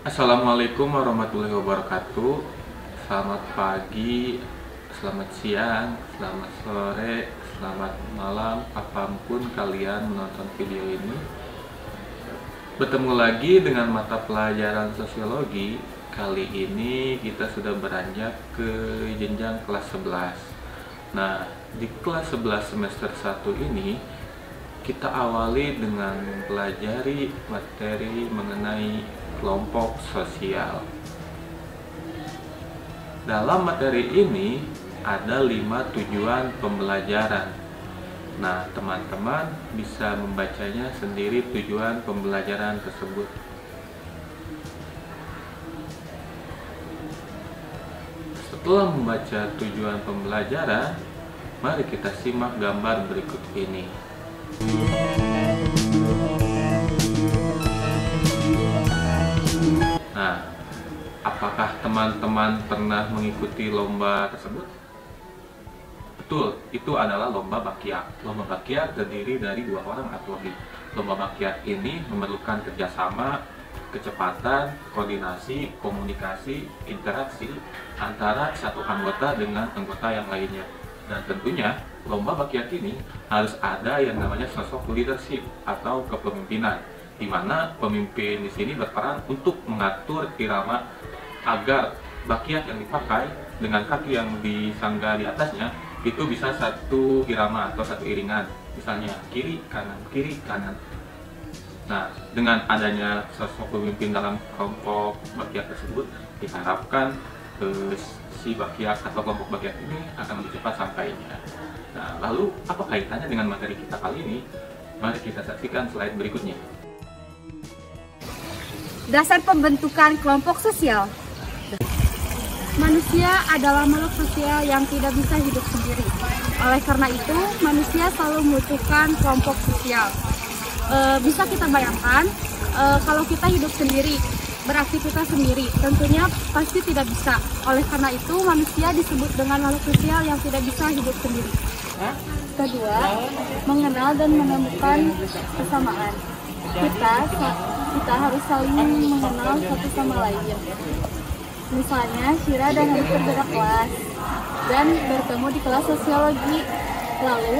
Assalamualaikum warahmatullahi wabarakatuh. Selamat pagi, selamat siang, selamat sore, selamat malam, apapun kalian menonton video ini. Bertemu lagi dengan mata pelajaran sosiologi. Kali ini kita sudah beranjak ke jenjang kelas 11. Nah, di kelas 11 semester 1 ini kita awali dengan mempelajari materi mengenai kelompok sosial. Dalam materi ini ada 5 tujuan pembelajaran. Nah, teman-teman bisa membacanya sendiri tujuan pembelajaran tersebut. Setelah membaca tujuan pembelajaran, mari kita simak gambar berikut ini. Nah, apakah teman-teman pernah mengikuti lomba tersebut? Betul, itu adalah lomba bakyak. Lomba bakyak terdiri dari 2 orang atau lebih. Lomba bakyak ini memerlukan kerjasama, kecepatan, koordinasi, komunikasi, interaksi antara satu anggota dengan anggota yang lainnya. Dan tentunya lomba bakyak ini harus ada yang namanya sosok leadership atau kepemimpinan, di mana pemimpin di sini berperan untuk mengatur irama agar bakyak yang dipakai dengan kaki yang disangga di atasnya itu bisa satu irama atau satu iringan, misalnya kiri kanan. Nah, dengan adanya sosok pemimpin dalam kelompok bakyak tersebut, diharapkan si bakyak atau kelompok bakyak ini akan lebih cepat sampainya. Nah, lalu apa kaitannya dengan materi kita kali ini? Mari kita saksikan slide berikutnya. Dasar pembentukan kelompok sosial. Manusia adalah makhluk sosial yang tidak bisa hidup sendiri. Oleh karena itu, manusia selalu membutuhkan kelompok sosial. Bisa kita bayangkan, kalau kita hidup sendiri, beraktivitas sendiri, tentunya pasti tidak bisa. Oleh karena itu, manusia disebut dengan makhluk sosial yang tidak bisa hidup sendiri. Kedua, mengenal dan menemukan kesamaan. Kita harus saling mengenal satu sama lain. Misalnya, Syira dan Arif berbeda kelas dan bertemu di kelas sosiologi. Lalu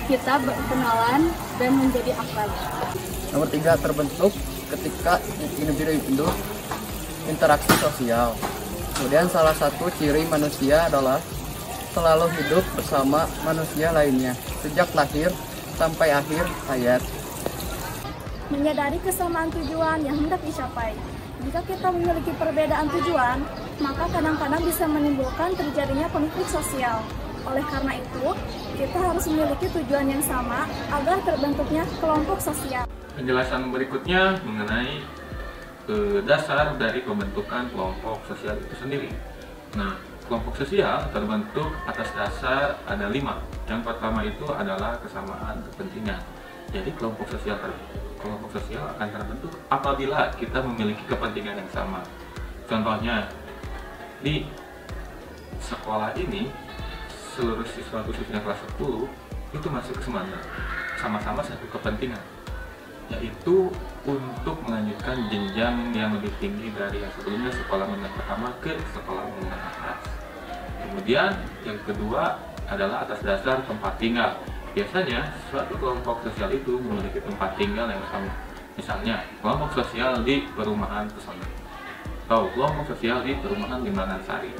kita berkenalan dan menjadi akrab. Nomor 3, terbentuk ketika individu interaksi sosial. Kemudian salah satu ciri manusia adalah selalu hidup bersama manusia lainnya sejak lahir sampai akhir hayat. Menyadari kesamaan tujuan yang hendak dicapai. Jika kita memiliki perbedaan tujuan, maka kadang-kadang bisa menimbulkan terjadinya konflik sosial. Oleh karena itu, kita harus memiliki tujuan yang sama agar terbentuknya kelompok sosial. Penjelasan berikutnya mengenai dasar dari pembentukan kelompok sosial itu sendiri. Nah, kelompok sosial terbentuk atas dasar ada 5. Yang pertama itu adalah kesamaan kepentingan. Jadi kelompok sosial akan terbentuk apabila kita memiliki kepentingan yang sama. Contohnya, di sekolah ini seluruh siswa khususnya kelas 10 itu masuk ke sama-sama satu kepentingan, yaitu untuk melanjutkan jenjang yang lebih tinggi dari yang sebelumnya, sekolah menengah pertama ke sekolah menengah atas. Kemudian yang kedua adalah atas dasar tempat tinggal. Biasanya suatu kelompok sosial itu memiliki tempat tinggal yang sama. Misalnya kelompok sosial di perumahan Pesona, atau kelompok sosial di perumahan Limbangan Sari,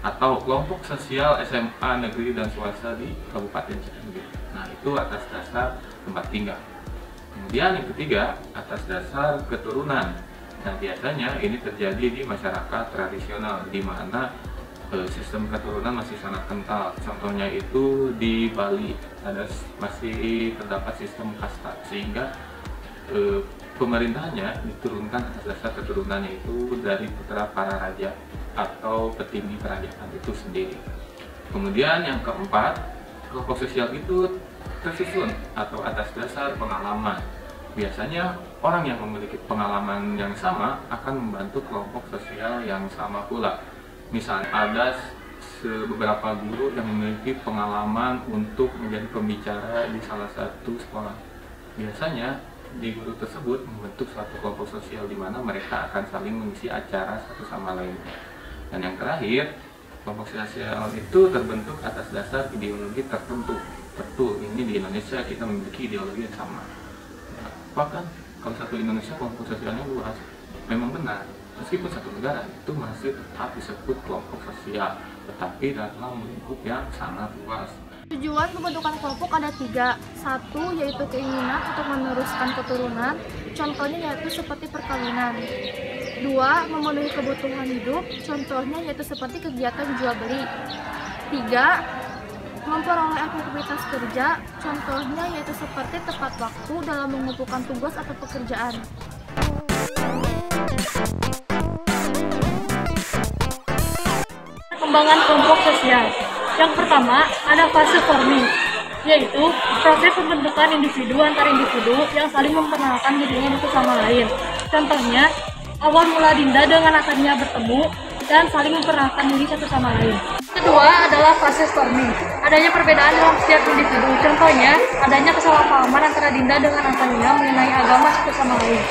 atau kelompok sosial SMA negeri dan swasta di Kabupaten Cianjur. Nah, itu atas dasar tempat tinggal. Kemudian yang ketiga, atas dasar keturunan. Nah, biasanya ini terjadi di masyarakat tradisional, di mana sistem keturunan masih sangat kental. Contohnya itu di Bali masih terdapat sistem kasta, sehingga pemerintahnya diturunkan atas dasar keturunannya itu dari putra para raja atau petinggi kerajaan itu sendiri. Kemudian yang keempat, kelompok sosial itu tersusun atau atas dasar pengalaman. Biasanya orang yang memiliki pengalaman yang sama akan membantu kelompok sosial yang sama pula. Misalnya ada beberapa guru yang memiliki pengalaman untuk menjadi pembicara di salah satu sekolah. Biasanya di guru tersebut membentuk suatu kelompok sosial di mana mereka akan saling mengisi acara satu sama lain. Dan yang terakhir, kelompok sosial itu terbentuk atas dasar ideologi tertentu. Betul, ini di Indonesia kita memiliki ideologi yang sama. Bahkan kalau satu Indonesia kelompok sosialnya luas, memang benar. Meskipun satu negara itu masih tetap disebut kelompok sosial, tetapi dalam lingkup yang sangat luas. Tujuan pembentukan kelompok ada 3. 1 yaitu keinginan untuk meneruskan keturunan, contohnya yaitu seperti perkawinan. 2 memenuhi kebutuhan hidup, contohnya yaitu seperti kegiatan jual beli. 3 memperoleh aktivitas kerja, contohnya yaitu seperti tepat waktu dalam mengumpulkan tugas atau pekerjaan. Perkembangan kelompok sosial. Yang pertama, ada fase forming, yaitu proses pembentukan individu antar individu yang saling memperkenalkan dirinya satu sama lain. Contohnya, awal mula Dinda dengan Natania bertemu dan saling memperkenalkan diri satu sama lain. Kedua adalah fase storming, adanya perbedaan dalam setiap individu. Contohnya, adanya kesalahpahaman antara Dinda dengan Natania mengenai agama satu sama lain.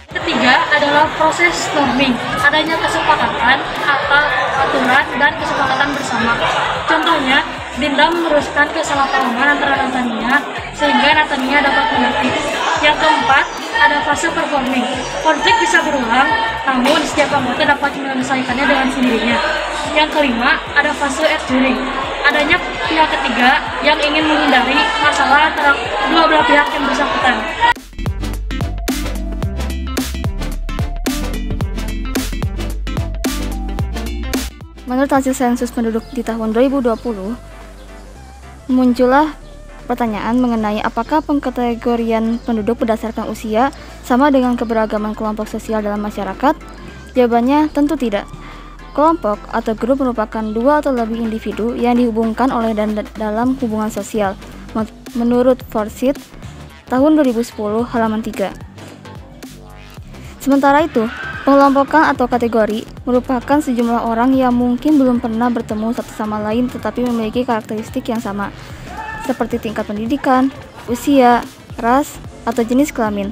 Ketiga adalah proses storming, adanya kesepakatan atau aturan dan kesepakatan bersama. Contohnya, Dinda meneruskan kesalahpahaman antara Natania sehingga Natania dapat mengerti. Yang keempat, ada fase performing. Konflik bisa berulang, namun setiap anggota dapat menyelesaikannya dengan sendirinya. Yang kelima, ada fase enduring, adanya pihak ketiga yang ingin menghindari masalah antara dua belah pihak yang bersangkutan. Menurut hasil sensus penduduk di tahun 2020, muncullah pertanyaan mengenai apakah pengkategorian penduduk berdasarkan usia sama dengan keberagaman kelompok sosial dalam masyarakat? Jawabannya tentu tidak. Kelompok atau grup merupakan 2 atau lebih individu yang dihubungkan oleh dan dalam hubungan sosial. Menurut Forsyth, tahun 2010, halaman 3. Sementara itu, pengelompokan atau kategori merupakan sejumlah orang yang mungkin belum pernah bertemu satu sama lain tetapi memiliki karakteristik yang sama, seperti tingkat pendidikan, usia, ras, atau jenis kelamin.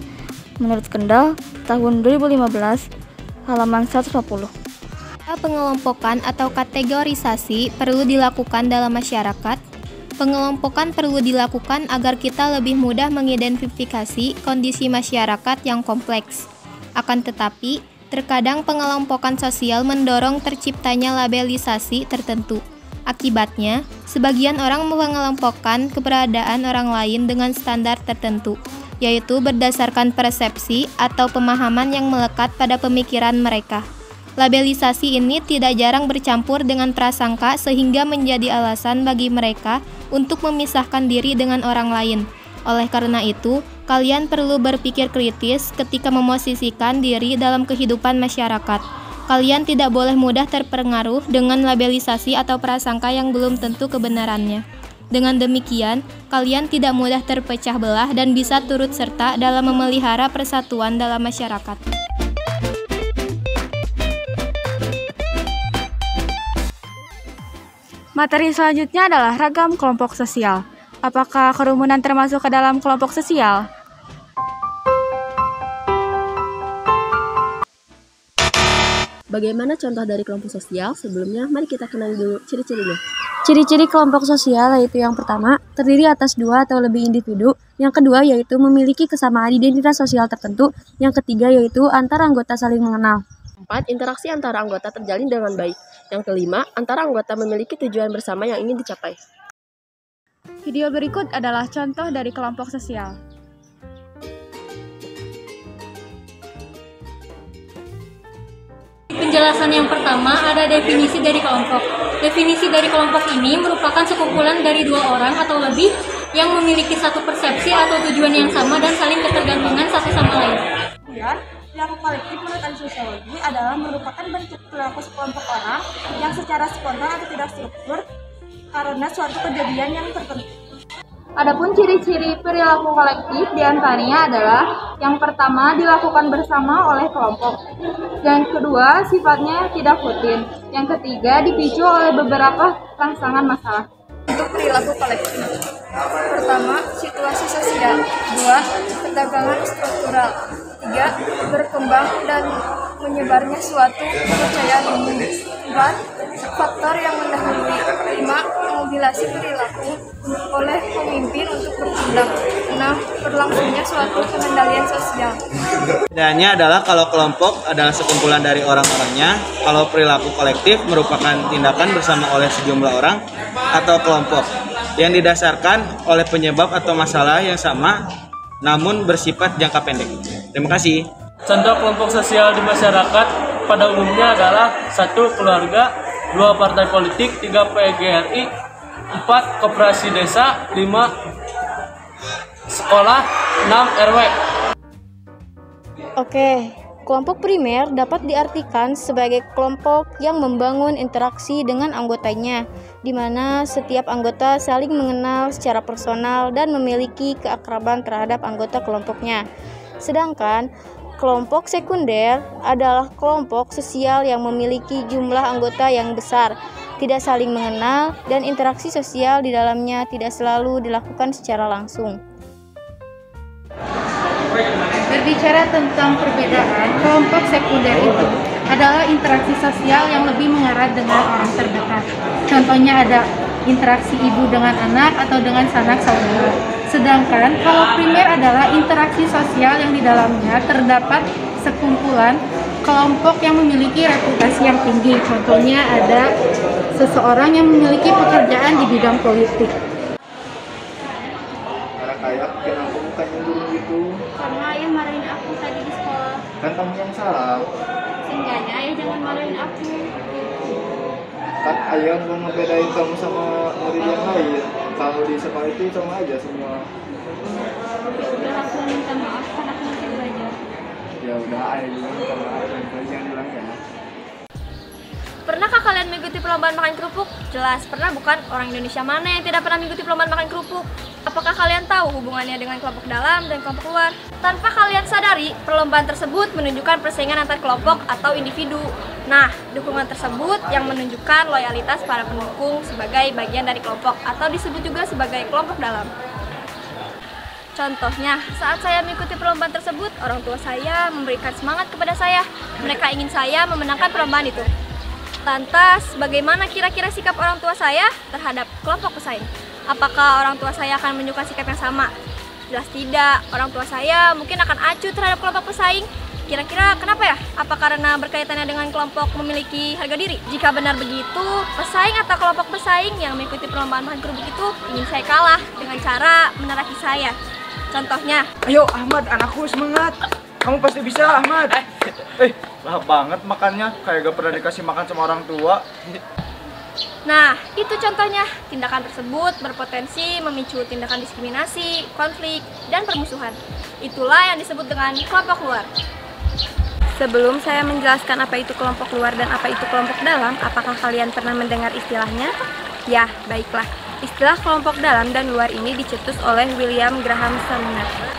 Menurut Kendall, tahun 2015, halaman 140. Pengelompokan atau kategorisasi perlu dilakukan dalam masyarakat. Pengelompokan perlu dilakukan agar kita lebih mudah mengidentifikasi kondisi masyarakat yang kompleks. Akan tetapi, terkadang pengelompokan sosial mendorong terciptanya labelisasi tertentu. Akibatnya, sebagian orang mengelompokkan keberadaan orang lain dengan standar tertentu, yaitu berdasarkan persepsi atau pemahaman yang melekat pada pemikiran mereka. Labelisasi ini tidak jarang bercampur dengan prasangka sehingga menjadi alasan bagi mereka untuk memisahkan diri dengan orang lain. Oleh karena itu, kalian perlu berpikir kritis ketika memosisikan diri dalam kehidupan masyarakat. Kalian tidak boleh mudah terpengaruh dengan labelisasi atau prasangka yang belum tentu kebenarannya. Dengan demikian, kalian tidak mudah terpecah belah dan bisa turut serta dalam memelihara persatuan dalam masyarakat. Materi selanjutnya adalah ragam kelompok sosial. Apakah kerumunan termasuk ke dalam kelompok sosial? Bagaimana contoh dari kelompok sosial? Sebelumnya, mari kita kenali dulu ciri-cirinya. Ciri-ciri kelompok sosial yaitu yang pertama, terdiri atas 2 atau lebih individu. Yang kedua yaitu memiliki kesamaan identitas sosial tertentu. Yang ketiga yaitu antar anggota saling mengenal. 4. Interaksi antara anggota terjalin dengan baik. Yang kelima, antara anggota memiliki tujuan bersama yang ingin dicapai. Video berikut adalah contoh dari kelompok sosial. Penjelasan yang pertama ada definisi dari kelompok. Definisi dari kelompok ini merupakan sekumpulan dari 2 orang atau lebih yang memiliki satu persepsi atau tujuan yang sama dan saling ketergantungan satu sama lain. Kemudian, perilaku kolektif menurut ahli sosiologi adalah merupakan bentuk perilaku sekelompok orang yang secara spontan atau tidak struktur karena suatu kejadian yang tertentu. Adapun ciri-ciri perilaku kolektif diantaranya adalah yang pertama dilakukan bersama oleh kelompok, yang kedua sifatnya tidak rutin, yang ketiga dipicu oleh beberapa rangsangan masalah. Untuk perilaku kolektif. Pertama, situasi sosial. 2. Ketegangan struktural. 3. Berkembang dan menyebarnya suatu kepercayaan umum. 4. Faktor yang mendahului. 5. Modulasi perilaku oleh pemimpin untuk bertindak. 6. Berlangsungnya suatu pengendalian sosial. Bedanya adalah kalau kelompok adalah sekumpulan dari orang-orangnya, kalau perilaku kolektif merupakan tindakan bersama oleh sejumlah orang atau kelompok yang didasarkan oleh penyebab atau masalah yang sama namun bersifat jangka pendek. Terima kasih. Contoh kelompok sosial di masyarakat pada umumnya adalah 1. Keluarga, 2. Partai politik, 3. PGRI, 4. Koperasi desa, 5. Sekolah, 6. RW. Oke, kelompok primer dapat diartikan sebagai kelompok yang membangun interaksi dengan anggotanya, di mana setiap anggota saling mengenal secara personal dan memiliki keakraban terhadap anggota kelompoknya. Sedangkan kelompok sekunder adalah kelompok sosial yang memiliki jumlah anggota yang besar, tidak saling mengenal, dan interaksi sosial di dalamnya tidak selalu dilakukan secara langsung. Berbicara tentang perbedaan, kelompok sekunder itu adalah interaksi sosial yang lebih mengarah dengan orang terdekat. Contohnya ada interaksi ibu dengan anak atau dengan sanak saudara. Sedangkan kalau primer adalah interaksi sosial yang di dalamnya terdapat sekumpulan kelompok yang memiliki reputasi yang tinggi. Contohnya ada seseorang yang memiliki pekerjaan di bidang politik. Kayak bikin aku mukanya dulu gitu. Karena ayah marahin aku tadi di sekolah. Kan kamu yang salah. Seenggaknya ayah jangan marahin aku. Kan ayah nggak ngebedain kamu sama murid yang lain. Kalau di sekolah itu sama aja semua. Ya udah, aku minta maaf karena aku masih belajar. Ya udah, ayah juga minta maaf dan jangan bilang ya. Pernahkah kalian mengikuti perlombaan makan kerupuk? Jelas pernah, bukan? Orang Indonesia mana yang tidak pernah mengikuti perlombaan makan kerupuk? Apakah kalian tahu hubungannya dengan kelompok dalam dan kelompok luar? Tanpa kalian sadari, perlombaan tersebut menunjukkan persaingan antar kelompok atau individu. Nah, dukungan tersebut yang menunjukkan loyalitas para pendukung sebagai bagian dari kelompok atau disebut juga sebagai kelompok dalam. Contohnya, saat saya mengikuti perlombaan tersebut, orang tua saya memberikan semangat kepada saya. Mereka ingin saya memenangkan perlombaan itu. Lantas, bagaimana kira-kira sikap orang tua saya terhadap kelompok pesaing? Apakah orang tua saya akan menunjukkan sikap yang sama? Jelas tidak. Orang tua saya mungkin akan acuh terhadap kelompok pesaing. Kira-kira kenapa ya? Apa karena berkaitannya dengan kelompok memiliki harga diri? Jika benar begitu, pesaing atau kelompok pesaing yang mengikuti perlombaan makan kerupuk itu ingin saya kalah dengan cara menerapi saya. Contohnya, ayo Ahmad, anakku semangat. Kamu pasti bisa, Ahmad. Lahap banget makannya, kayak gak pernah dikasih makan sama orang tua. nah, itu contohnya. Tindakan tersebut berpotensi memicu tindakan diskriminasi, konflik, dan permusuhan. Itulah yang disebut dengan kelompok luar. Sebelum saya menjelaskan apa itu kelompok luar dan apa itu kelompok dalam, apakah kalian pernah mendengar istilahnya? Ya, baiklah. Istilah kelompok dalam dan luar ini dicetus oleh William Graham Sumner.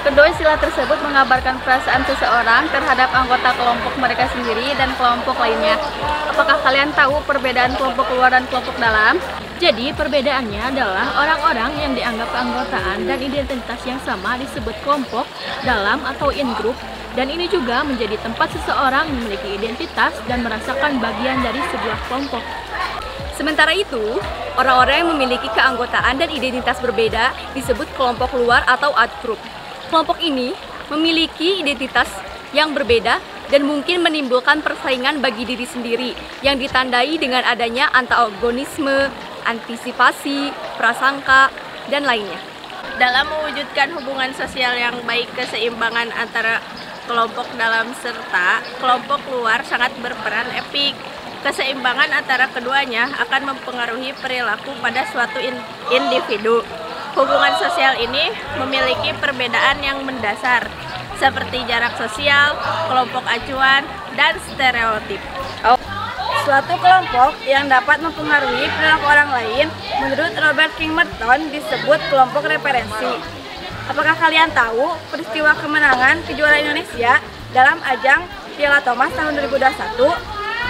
Kedua istilah tersebut mengabarkan perasaan seseorang terhadap anggota kelompok mereka sendiri dan kelompok lainnya. Apakah kalian tahu perbedaan kelompok luar dan kelompok dalam? Jadi perbedaannya adalah orang-orang yang dianggap keanggotaan dan identitas yang sama disebut kelompok dalam atau in-group, dan ini juga menjadi tempat seseorang memiliki identitas dan merasakan bagian dari sebuah kelompok. Sementara itu, orang-orang yang memiliki keanggotaan dan identitas berbeda disebut kelompok luar atau out-group. Kelompok ini memiliki identitas yang berbeda dan mungkin menimbulkan persaingan bagi diri sendiri yang ditandai dengan adanya antagonisme, antisipasi, prasangka, dan lainnya. Dalam mewujudkan hubungan sosial yang baik, keseimbangan antara kelompok dalam serta kelompok luar sangat berperan epik. Keseimbangan antara keduanya akan mempengaruhi perilaku pada suatu individu. Hubungan sosial ini memiliki perbedaan yang mendasar, seperti jarak sosial, kelompok acuan, dan stereotip. Suatu kelompok yang dapat mempengaruhi perilaku orang lain, menurut Robert King Merton, disebut kelompok referensi. Apakah kalian tahu peristiwa kemenangan kejuaraan Indonesia dalam ajang Piala Thomas tahun 2021?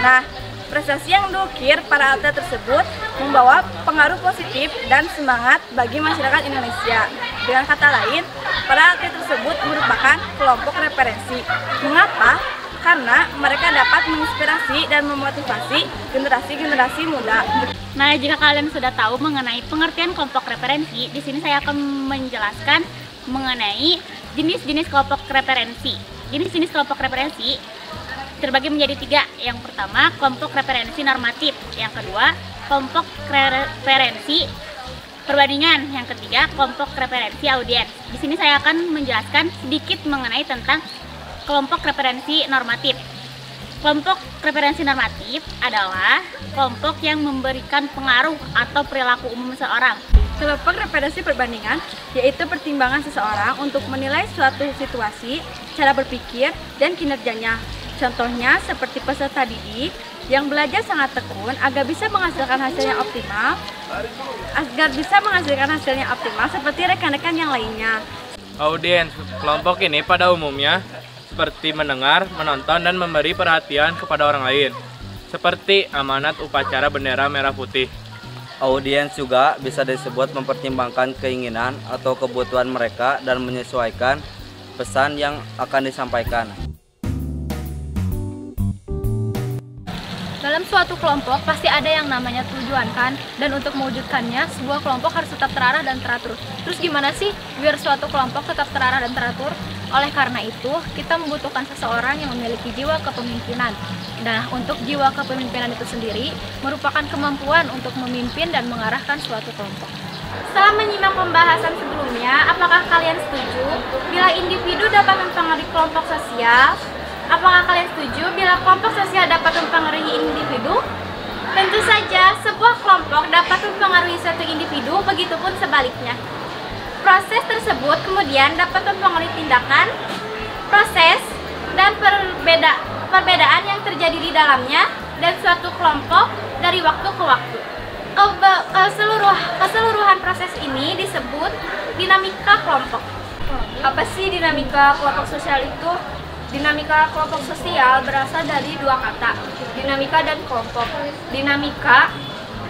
Nah, Prestasi yang diukir para atlet tersebut membawa pengaruh positif dan semangat bagi masyarakat Indonesia. Dengan kata lain, para atlet tersebut merupakan kelompok referensi. Mengapa? Karena mereka dapat menginspirasi dan memotivasi generasi-generasi muda. Nah, jika kalian sudah tahu mengenai pengertian kelompok referensi, di sini saya akan menjelaskan mengenai jenis-jenis kelompok referensi. Jenis-jenis kelompok referensi terbagi menjadi 3. Yang pertama, kelompok referensi normatif. Yang kedua, kelompok referensi perbandingan. Yang ketiga, kelompok referensi audiens. Di sini saya akan menjelaskan sedikit mengenai tentang kelompok referensi normatif. Kelompok referensi normatif adalah kelompok yang memberikan pengaruh atau perilaku umum seseorang. Kelompok referensi perbandingan yaitu pertimbangan seseorang untuk menilai suatu situasi, cara berpikir, dan kinerjanya. Contohnya seperti peserta didik yang belajar sangat tekun agar bisa menghasilkan hasil yang optimal, seperti rekan-rekan yang lainnya. Audiens, kelompok ini pada umumnya seperti mendengar, menonton, dan memberi perhatian kepada orang lain, seperti amanat upacara bendera merah putih. Audiens juga bisa disebut mempertimbangkan keinginan atau kebutuhan mereka dan menyesuaikan pesan yang akan disampaikan. Dalam suatu kelompok pasti ada yang namanya tujuan kan, dan untuk mewujudkannya sebuah kelompok harus tetap terarah dan teratur. Terus gimana sih biar suatu kelompok tetap terarah dan teratur? Oleh karena itu, kita membutuhkan seseorang yang memiliki jiwa kepemimpinan. Nah, untuk jiwa kepemimpinan itu sendiri merupakan kemampuan untuk memimpin dan mengarahkan suatu kelompok. Setelah menyimak pembahasan sebelumnya, apakah kalian setuju bila individu dapat mempengaruhi kelompok sosial? Apakah kalian setuju bila kelompok sosial dapat mempengaruhi individu? Tentu saja, sebuah kelompok dapat mempengaruhi suatu individu, begitupun sebaliknya. Proses tersebut kemudian dapat mempengaruhi tindakan, proses, dan perbedaan yang terjadi di dalamnya dan suatu kelompok dari waktu ke waktu. Keseluruhan proses ini disebut dinamika kelompok. Apa sih dinamika kelompok sosial itu? Dinamika kelompok sosial berasal dari 2 kata, dinamika dan kelompok. Dinamika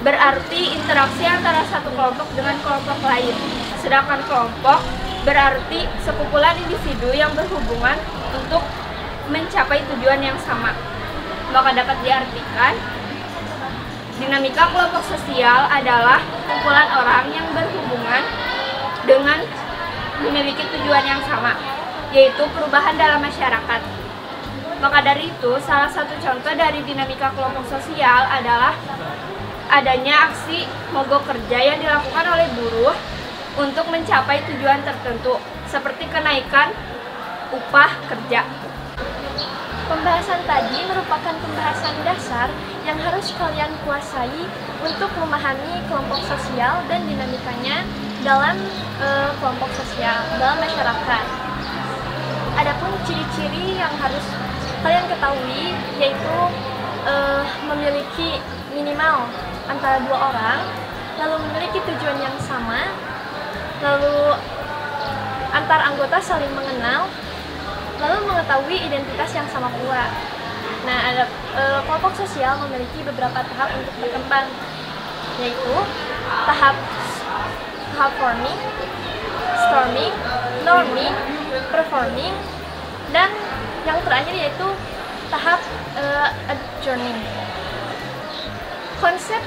berarti interaksi antara satu kelompok dengan kelompok lain, sedangkan kelompok berarti sekumpulan individu yang berhubungan untuk mencapai tujuan yang sama. Maka dapat diartikan, dinamika kelompok sosial adalah kumpulan orang yang berhubungan dengan memiliki tujuan yang sama, yaitu perubahan dalam masyarakat. Maka dari itu, salah satu contoh dari dinamika kelompok sosial adalah adanya aksi mogok kerja yang dilakukan oleh buruh untuk mencapai tujuan tertentu, seperti kenaikan upah kerja. Pembahasan tadi merupakan pembahasan dasar yang harus kalian kuasai untuk memahami kelompok sosial dan dinamikanya dalam kelompok sosial, dalam masyarakat. Adapun ciri-ciri yang harus kalian ketahui yaitu memiliki minimal antara 2 orang, lalu memiliki tujuan yang sama, lalu antar anggota saling mengenal, lalu mengetahui identitas yang sama pula. Nah, kelompok sosial memiliki beberapa tahap untuk berkembang, yaitu tahap forming, storming, norming, performing, dan yang terakhir yaitu tahap adjourning. Konsep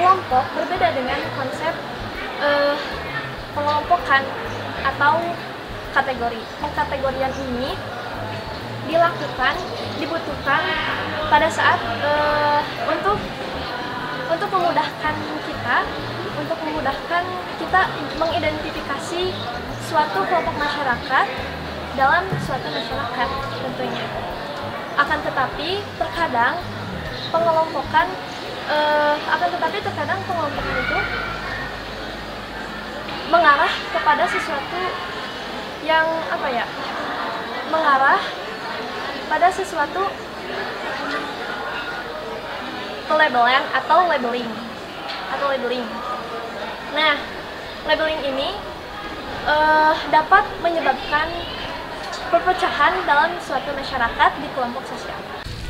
kelompok berbeda dengan konsep pengelompokan atau kategori. Pengkategorian ini dibutuhkan pada saat untuk memudahkan kita mengidentifikasi suatu kelompok masyarakat dalam suatu masyarakat tentunya. Akan tetapi terkadang pengelompokan itu mengarah kepada sesuatu yang mengarah pada sesuatu pelabelan atau labeling. Nah, labeling ini dapat menyebabkan perpecahan dalam suatu masyarakat di kelompok sosial.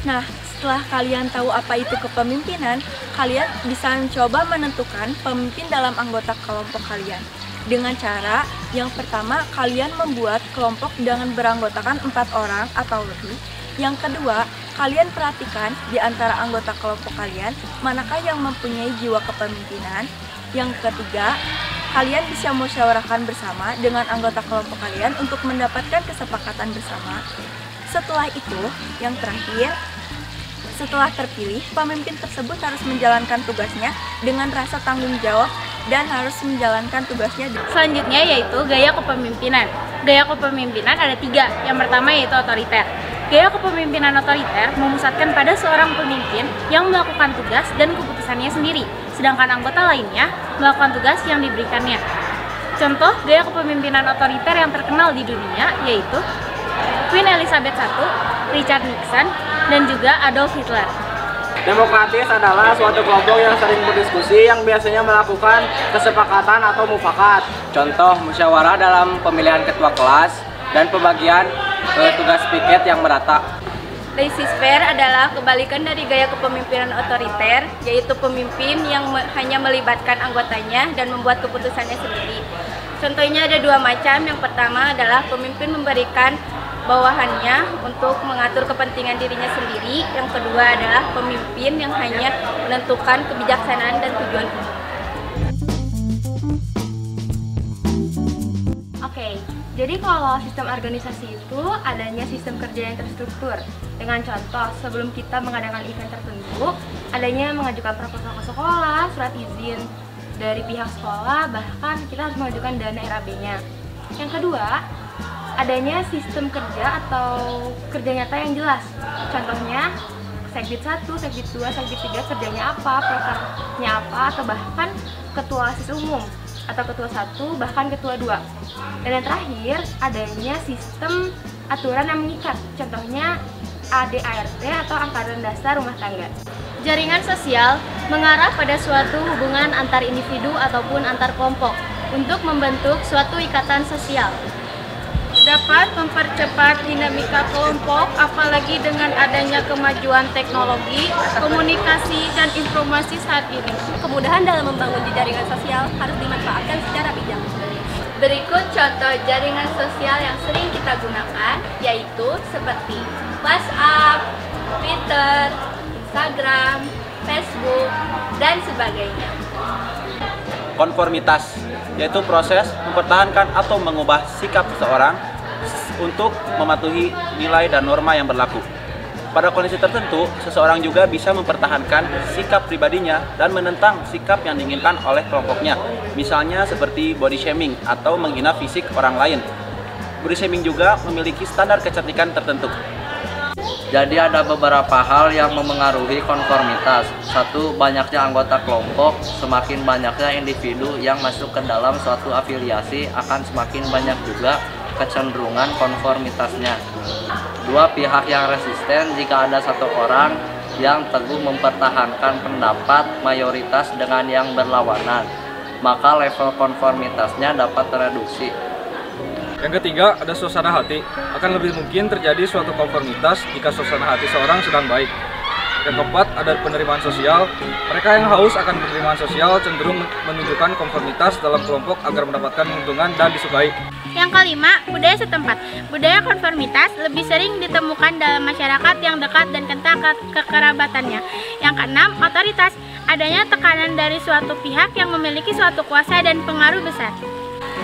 Nah, setelah kalian tahu apa itu kepemimpinan, kalian bisa mencoba menentukan pemimpin dalam anggota kelompok kalian. Dengan cara yang pertama, kalian membuat kelompok dengan beranggotakan 4 orang atau lebih. Yang kedua, kalian perhatikan di antara anggota kelompok kalian manakah yang mempunyai jiwa kepemimpinan. Yang ketiga, kalian bisa musyawarahkan bersama dengan anggota kelompok kalian untuk mendapatkan kesepakatan bersama. Setelah itu, yang terakhir, setelah terpilih, pemimpin tersebut harus menjalankan tugasnya dengan rasa tanggung jawab dan harus menjalankan tugasnya. Selanjutnya yaitu gaya kepemimpinan. Gaya kepemimpinan ada 3. Yang pertama yaitu otoriter. Gaya kepemimpinan otoriter memusatkan pada seorang pemimpin yang melakukan tugas dan keputusannya sendiri, sedangkan anggota lainnya melakukan tugas yang diberikannya. Contoh gaya kepemimpinan otoriter yang terkenal di dunia yaitu Queen Elizabeth I, Richard Nixon, dan juga Adolf Hitler. Demokratis adalah suatu kelompok yang sering berdiskusi yang biasanya melakukan kesepakatan atau mufakat. Contoh musyawarah dalam pemilihan ketua kelas dan pembagian tugas piket yang merata. Laissez-faire adalah kebalikan dari gaya kepemimpinan otoriter, yaitu pemimpin yang hanya melibatkan anggotanya dan membuat keputusannya sendiri. Contohnya ada 2 macam. Yang pertama adalah pemimpin memberikan bawahannya untuk mengatur kepentingan dirinya sendiri. Yang kedua adalah pemimpin yang hanya menentukan kebijaksanaan dan tujuan umum. Oke, jadi kalau sistem organisasi itu adanya sistem kerja yang terstruktur. Dengan contoh, sebelum kita mengadakan event tertentu, adanya mengajukan proposal ke sekolah, surat izin dari pihak sekolah, bahkan kita harus mengajukan dana RAB-nya. Yang kedua, adanya sistem kerja atau kerja nyata yang jelas. Contohnya, Sekdit 1, Sekdit 2, Sekdit 3 kerjanya apa, prokernya apa, atau bahkan ketua OSIS umum, atau ketua 1, bahkan ketua 2. Dan yang terakhir, adanya sistem aturan yang mengikat. Contohnya, ADART atau Anggaran Dasar Rumah Tangga. Jaringan sosial mengarah pada suatu hubungan antar individu ataupun antar kelompok untuk membentuk suatu ikatan sosial. Dapat mempercepat dinamika kelompok, apalagi dengan adanya kemajuan teknologi, komunikasi, dan informasi saat ini. Kemudahan dalam membangun jaringan sosial harus dimanfaatkan secara bijak. Berikut contoh jaringan sosial yang sering kita gunakan, yaitu seperti WhatsApp, Twitter, Instagram, Facebook, dan sebagainya. Konformitas, yaitu proses mempertahankan atau mengubah sikap seseorang untuk mematuhi nilai dan norma yang berlaku. Pada kondisi tertentu, seseorang juga bisa mempertahankan sikap pribadinya dan menentang sikap yang diinginkan oleh kelompoknya. Misalnya seperti body shaming atau menghina fisik orang lain. Body shaming juga memiliki standar kecantikan tertentu. Jadi ada beberapa hal yang memengaruhi konformitas. 1. Banyaknya anggota kelompok. Semakin banyaknya individu yang masuk ke dalam suatu afiliasi, akan semakin banyak juga kecenderungan konformitasnya. 2. Pihak yang resisten. Jika ada satu orang yang teguh mempertahankan pendapat mayoritas dengan yang berlawanan, maka level konformitasnya dapat tereduksi. Yang ketiga, ada suasana hati. Akan lebih mungkin terjadi suatu konformitas jika suasana hati seorang sedang baik. Yang keempat, ada penerimaan sosial. Mereka yang haus akan penerimaan sosial cenderung menunjukkan konformitas dalam kelompok agar mendapatkan keuntungan dan disukai. Yang kelima, budaya setempat. Budaya konformitas lebih sering ditemukan dalam masyarakat yang dekat dan kental kekerabatannya. Yang keenam, otoritas. Adanya tekanan dari suatu pihak yang memiliki suatu kuasa dan pengaruh besar.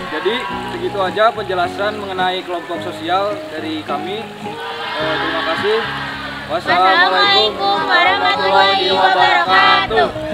Jadi segitu aja penjelasan mengenai kelompok sosial dari kami. Terima kasih. Wassalamualaikum warahmatullahi wabarakatuh.